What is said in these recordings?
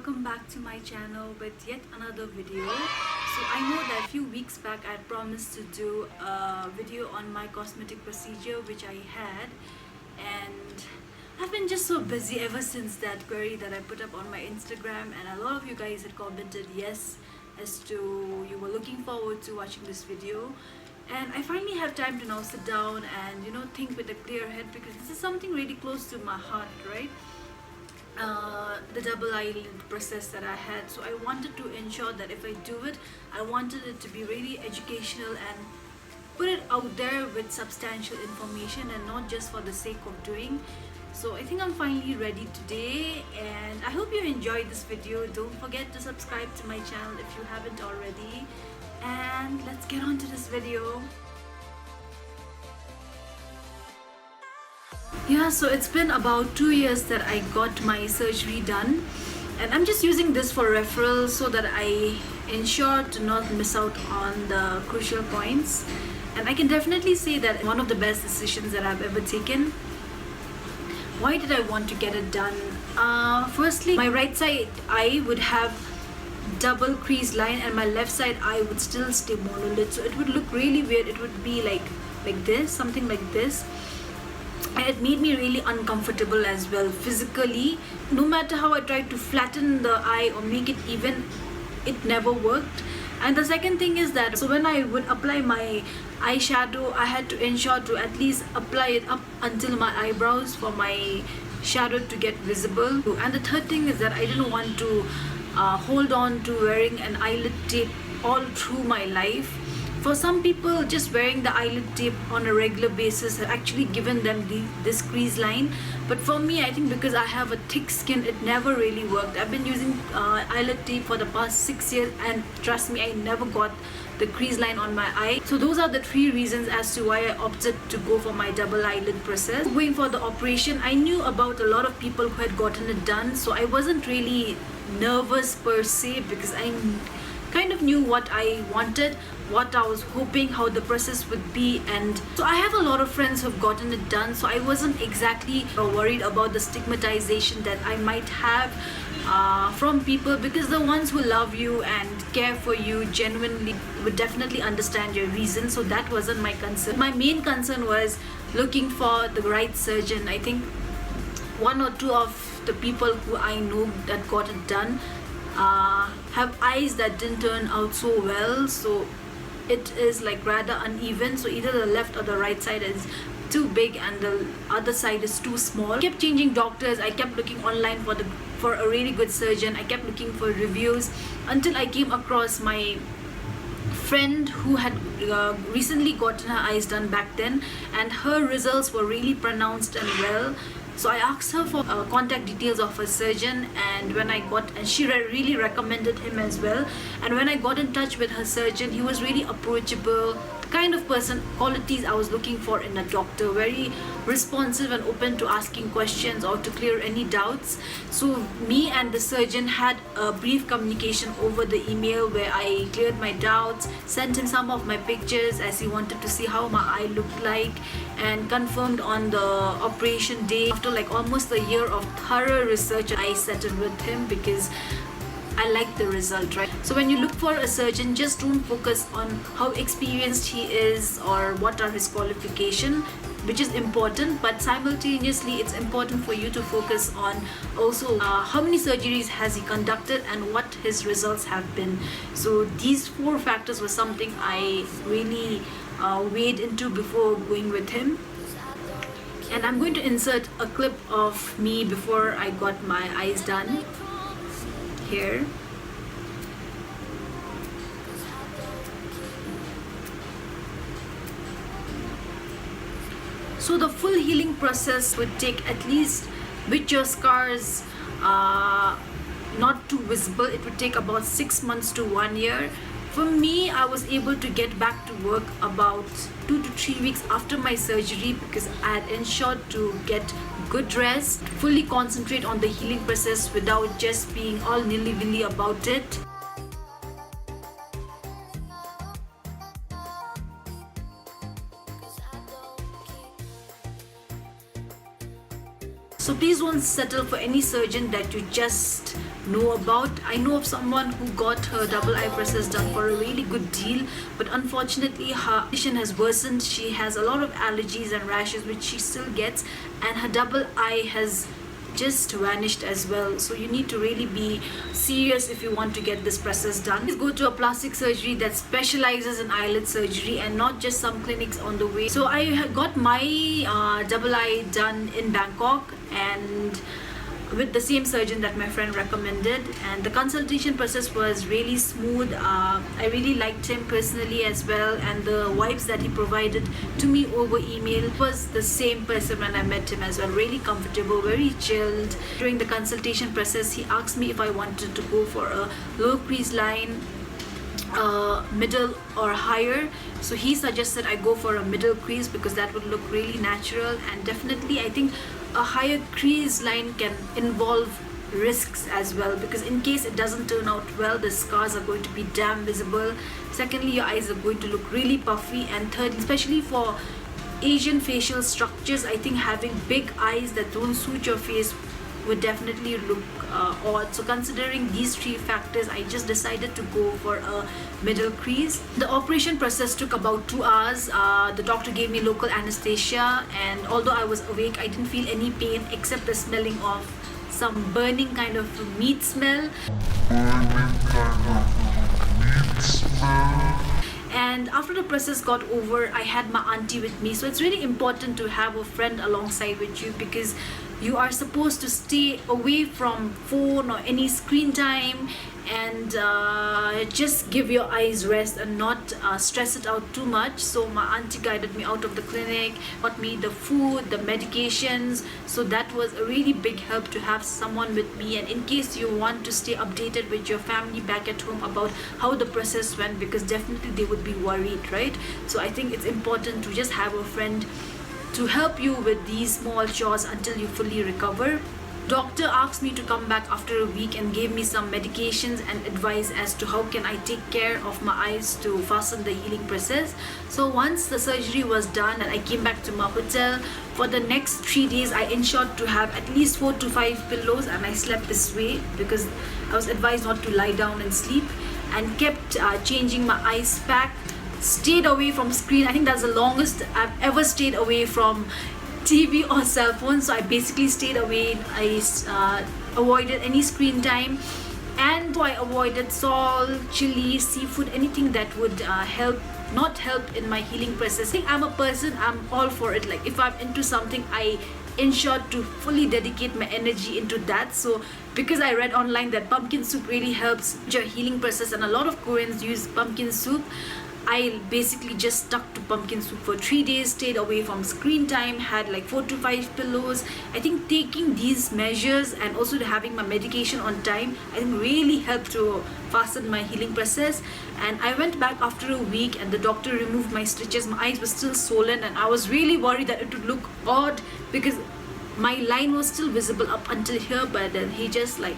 welcome back to my channel with yet another video. So I know that a few weeks back I promised to do a video on my cosmetic procedure which I had, and I've been just so busy ever since that query that I put up on my Instagram, and a lot of you guys had commented yes as to you were looking forward to watching this video. And I finally have time to now sit down and think with a clear head, because this is something really close to my heart, right? The double eyelid process that I had. So I wanted to ensure that if I do it, I wanted it to be really educational and put it out there with substantial information and not just for the sake of doing. So I think I'm finally ready today, and I hope you enjoyed this video. Don't forget to subscribe to my channel if you haven't already, and let's get on to this video. Yeah, so it's been about 2 years that I got my surgery done, and I'm just using this for referral so that I ensure to not miss out on the crucial points. And I can definitely say that one of the best decisions that I've ever taken. Why did I want to get it done? Firstly, my right side eye would have double crease line and my left side eye would still stay monolid, so it would look really weird. It would be like this, something like this. And it made me really uncomfortable as well physically. No matter how I tried to flatten the eye or make it even, it never worked. And the second thing is that, so when I would apply my eyeshadow, I had to ensure to at least apply it up until my eyebrows for my shadow to get visible. And the third thing is that I didn't want to hold on to wearing an eyelid tape all through my life. For some people, just wearing the eyelid tape on a regular basis had actually given them this crease line. But for me, I think because I have a thick skin, it never really worked. I've been using eyelid tape for the past 6 years, and trust me, I never got the crease line on my eye. So those are the 3 reasons as to why I opted to go for my double eyelid process. Going for the operation, I knew about a lot of people who had gotten it done, so I wasn't really nervous per se, because I kind of knew what I wanted, what I was hoping, how the process would be. And so I have a lot of friends who have gotten it done, so I wasn't exactly worried about the stigmatization that I might have from people, because the ones who love you and care for you genuinely would definitely understand your reasons. So that wasn't my concern. My main concern was looking for the right surgeon. I think 1 or 2 of the people who I know that got it done have eyes that didn't turn out so well, so it is like rather uneven. So either the left or the right side is too big and the other side is too small. I kept changing doctors. I kept looking online for a really good surgeon. I kept looking for reviews until I came across my friend who had recently gotten her eyes done back then, and her results were really pronounced and well. So I asked her for contact details of a surgeon, and she really recommended him as well. And when I got in touch with her surgeon, he was really approachable, the kind of person, qualities I was looking for in a doctor, very responsive and open to asking questions or to clear any doubts. So me and the surgeon had a brief communication over the email where I cleared my doubts, sent him some of my pictures as he wanted to see how my eye looked like, and confirmed on the operation day. After like almost a year of thorough research, I settled with him because I like the result, right? So when you look for a surgeon, just don't focus on how experienced he is or what are his qualifications, which is important, but simultaneously it's important for you to focus on also how many surgeries has he conducted and what his results have been. So these 4 factors were something I really weighed into before going with him. And I'm going to insert a clip of me before I got my eyes done here. So the full healing process would take, at least with your scars not too visible, it would take about 6 months to 1 year. For me, I was able to get back to work about 2 to 3 weeks after my surgery, because I had ensured to get good rest, fully concentrate on the healing process without just being all nilly-willy about it. So please don't settle for any surgeon that you just know about. I know of someone who got her double eye process done for a really good deal, but unfortunately her condition has worsened. She has a lot of allergies and rashes which she still gets, and her double eye has just vanished as well. So you need to really be serious if you want to get this process done. Please go to a plastic surgery that specializes in eyelid surgery and not just some clinics on the way. So I got my double eye done in Bangkok, and with the same surgeon that my friend recommended, and the consultation process was really smooth. I really liked him personally as well, and the vibes that he provided to me over email was the same person when I met him as well. Really comfortable, very chilled. During the consultation process, he asked me if I wanted to go for a low crease line, middle or higher. So he suggested I go for a middle crease because that would look really natural, and definitely I think a higher crease line can involve risks as well, because in case it doesn't turn out well, the scars are going to be damn visible. Secondly, your eyes are going to look really puffy, and thirdly, especially for Asian facial structures, I think having big eyes that don't suit your face would definitely look odd. So considering these three factors, I just decided to go for a middle crease. The operation process took about 2 hours. The doctor gave me local anesthesia, and although I was awake, I didn't feel any pain except the smelling of some burning kind of meat smell. And after the process got over, I had my auntie with me. So it's really important to have a friend alongside with you, because you are supposed to stay away from phone or any screen time, and just give your eyes rest and not stress it out too much. So my auntie guided me out of the clinic, got me the food, the medications. So that was a really big help to have someone with me, and in case you want to stay updated with your family back at home about how the process went, because definitely they would be worried, right? So I think it's important to just have a friend to help you with these small chores until you fully recover. Doctor asked me to come back after a week and gave me some medications and advice as to how can I take care of my eyes to fasten the healing process. So once the surgery was done and I came back to my hotel, for the next 3 days I ensured to have at least 4 to 5 pillows, and I slept this way because I was advised not to lie down and sleep, and kept changing my ice pack. Stayed away from screen. I think that's the longest I've ever stayed away from TV or cell phone. So I basically stayed away. I avoided any screen time, and I avoided salt, chili, seafood, anything that would not help in my healing process. I think I'm a person, I'm all for it. Like if I'm into something, I ensure to fully dedicate my energy into that. So because I read online that pumpkin soup really helps your healing process, and a lot of Koreans use pumpkin soup, I basically just stuck to pumpkin soup for 3 days, stayed away from screen time, had like 4 to 5 pillows. I think taking these measures and also having my medication on time, I think really helped to fasten my healing process. And I went back after a week, and the doctor removed my stitches. My eyes were still swollen, and I was really worried that it would look odd because my line was still visible up until here, but then he just like,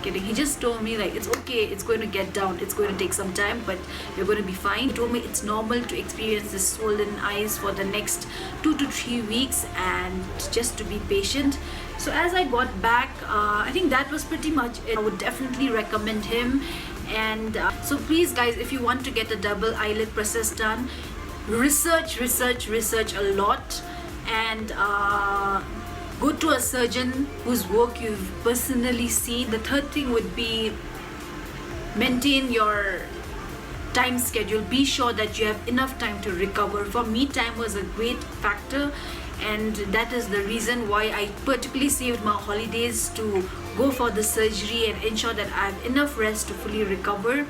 kidding. He just told me like it's okay, it's going to get down, it's going to take some time, but you're going to be fine. He told me it's normal to experience this swollen eyes for the next 2 to 3 weeks, and just to be patient. So as I got back, I think that was pretty much it. I would definitely recommend him. And so please guys, if you want to get a double eyelid process done, research a lot, and go to a surgeon whose work you've personally seen. The third thing would be maintain your time schedule. Be sure that you have enough time to recover. For me, time was a great factor, and that is the reason why I particularly saved my holidays to go for the surgery and ensure that I have enough rest to fully recover,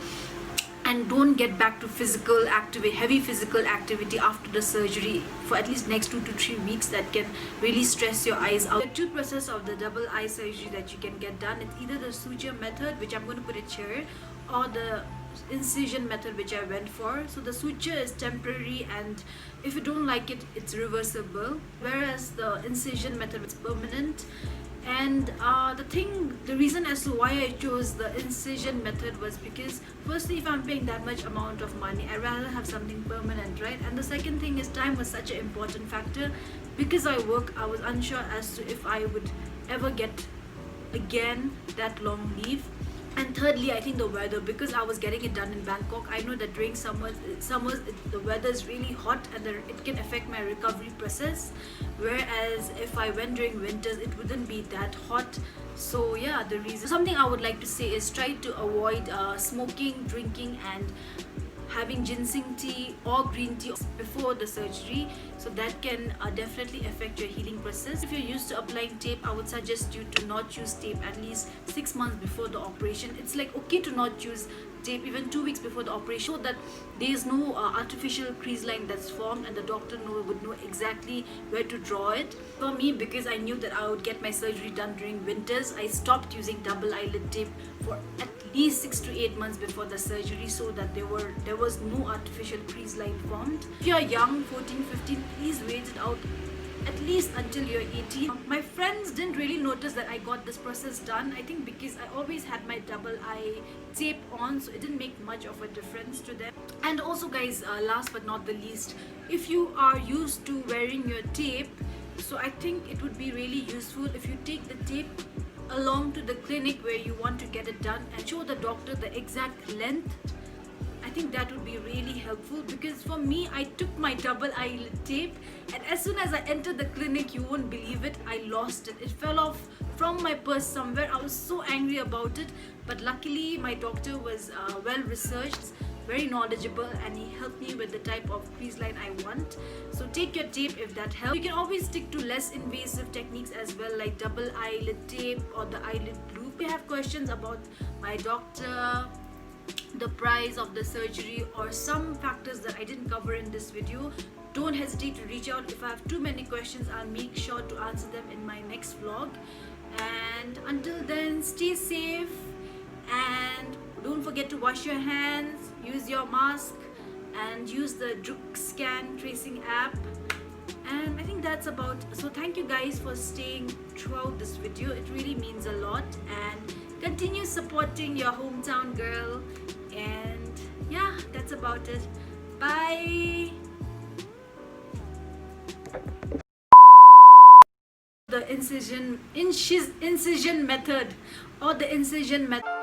and don't get back to heavy physical activity after the surgery for at least next 2 to 3 weeks. That can really stress your eyes out. There are 2 processes of the double eye surgery that you can get done. It's either the suture method, which I'm going to put it here, or the incision method, which I went for. So the suture is temporary, and if you don't like it, it's reversible, whereas the incision method is permanent. And the reason as to why I chose the incision method was because firstly, if I'm paying that much amount of money, I'd rather have something permanent, right? And the second thing is time was such an important factor. Because I work, I was unsure as to if I would ever get again that long leave. And thirdly, I think the weather, because I was getting it done in Bangkok. I know that during summers the weather is really hot, and it can affect my recovery process. Whereas if I went during winters, it wouldn't be that hot. So yeah, the reason. Something I would like to say is try to avoid smoking, drinking, and having ginseng tea or green tea before the surgery, so that can definitely affect your healing process. If you're used to applying tape, I would suggest you to not use tape at least 6 months before the operation. It's like okay to not use tape even 2 weeks before the operation, so that there is no artificial crease line that's formed, and the doctor would know exactly where to draw it. For me, because I knew that I would get my surgery done during winters, I stopped using double eyelid tape for at least 6 to 8 months before the surgery, so that there was no artificial crease line formed. If you're young, 14, 15, please wait it out at least until you're 18. My friends didn't really notice that I got this process done, I think because I always had my double eye tape on, so it didn't make much of a difference to them. And also guys, last but not the least, if you are used to wearing your tape, so I think it would be really useful if you take the tape along to the clinic where you want to get it done and show the doctor the exact length. I think that would be really helpful, because for me, I took my double eyelid tape, and as soon as I entered the clinic, you won't believe it, I lost it. It fell off from my purse somewhere. I was so angry about it, but luckily my doctor was well researched, very knowledgeable, and he helped me with the type of crease line I want. So take your tape if that helps. You can always stick to less invasive techniques as well, like double eyelid tape or the eyelid loop. If you have questions about my doctor, the price of the surgery, or some factors that I didn't cover in this video, don't hesitate to reach out. If I have too many questions, I'll make sure to answer them in my next vlog. And until then, stay safe, and don't forget to wash your hands, use your mask, and use the Druk scan tracing app. And I think that's about. So thank you guys for staying throughout this video. It really means a lot, and continue supporting your hometown girl. And yeah, that's about it. Bye. The incision method, or the incision method.